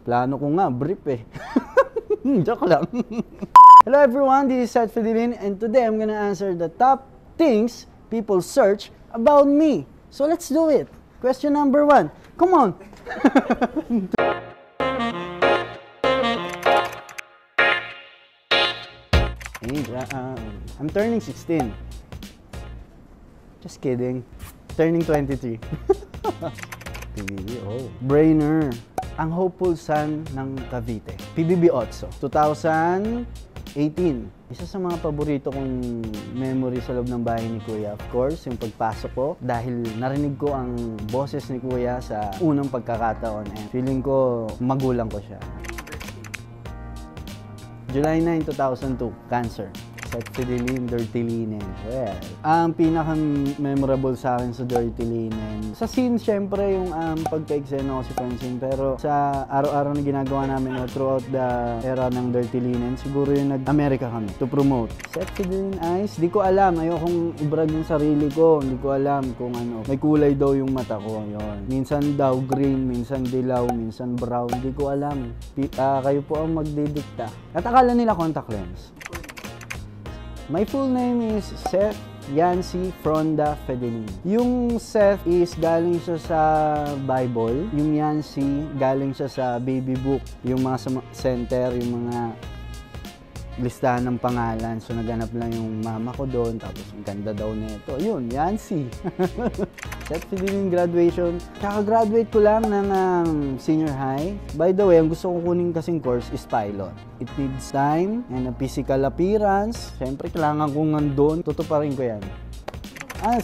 Plano ko nga, brief eh. Joke lang. Hello everyone, this is Seth Fidelin, and today I'm gonna answer the top things people search about me. So let's do it. Question number 1. Come on. I'm turning 16. Just kidding. Turning 23. PBB, oh. Brainer. Ang hopeful son ng Cavite. PBB Otso. 2018. Isa sa mga paborito kong memory sa loob ng bahay ni Kuya. Of course, yung pagpasok ko. Dahil narinig ko ang boses ni Kuya sa unang pagkakataon. And feeling ko, magulang ko siya. July 9, 2002. Cancer. Seth Fidelin, Dirty Linen. Well, ang pinaka-memorable sa akin sa Dirty Linen, sa scene, syempre, yung pagka-eksena ko si Francine, pero sa araw-araw na ginagawa namin throughout the era ng Dirty Linen, siguro yung nag-America kami to promote. Seth Fidelin Eyes, di ko alam, ayokong i-brag yung sarili ko, hindi ko alam kung ano, may kulay daw yung mata ko, yun. Minsan daw green, minsan dilaw, minsan brown, di ko alam. Kayo po ang magdidikta. At akala nila contact lens. My full name is Seth Yancy Fronda Fidelin. Yung Seth is galing siya sa Bible. Yung Yancy galing siya sa baby book. Yung mga center, yung mga listahan ng pangalan. So naganap lang yung mama ko doon. Tapos ang ganda daw nito. Yun, Yancy. Seth Fidelin graduation. Kaka-graduate ko lang ng senior high. By the way, ang gusto ko kunin kasing course is pilot. It needs time and a physical appearance. Siyempre, kailangan kong nandun. Tutuparin ko yan.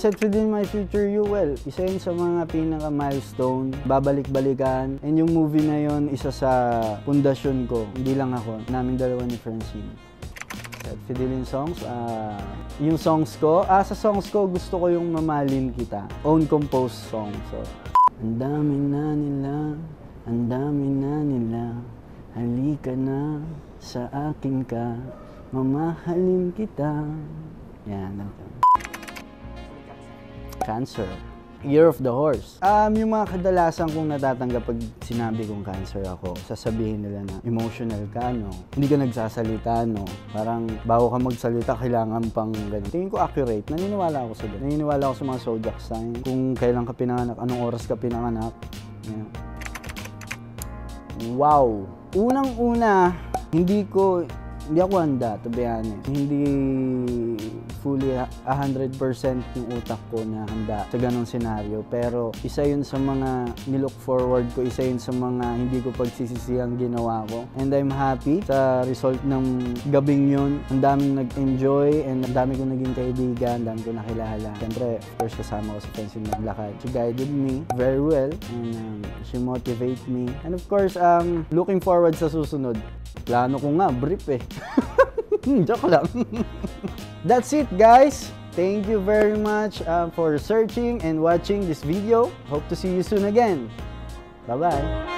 Seth Fidelin, My Future You, well, isa yun sa mga pinaka-milestone, babalik-balikan. And yung movie na yun, isa sa pundasyon ko. Hindi lang ako, namin dalawa ni Francine. Seth Fidelin songs, yung songs ko, sa songs ko, gusto ko yung Mamahalin Kita. Own composed song. So, ang dami na nila, halika na sa akin ka, mamahalin kita. Yan, Cancer. Year of the Horse. Yung mga kadalasan kong natatanggap pag sinabi kong cancer ako, sasabihin nila na emotional ka, no? Hindi ka nagsasalita, no? Parang bago ka magsalita, kailangan pang ganun. Tingin ko accurate. Naniniwala ako sa ganun. Naniniwala ako sa mga zodiac sign. Kung kailan ka pinanganak, anong oras ka pinanganak. Yeah. Wow! Unang-una, hindi ako handa, to be honest. Hindi fully 100% yung utak ko na handa sa ganong senaryo. Pero isa yun sa mga nilook forward ko, isa yun sa mga hindi ko pagsisisihang ginawa ko. And I'm happy sa result ng gabing yun. Ang daming nag-enjoy and ang dami ko naging kaibigan, ang dami ko nakilala. Siyempre, of course, kasama ko sa Francine maglakad. She guided me very well and she motivated me. And of course, looking forward sa susunod. Plano ko nga, brief eh. Joke lang. That's it, guys. Thank you very much for searching and watching this video. Hope to see you soon again. Bye-bye.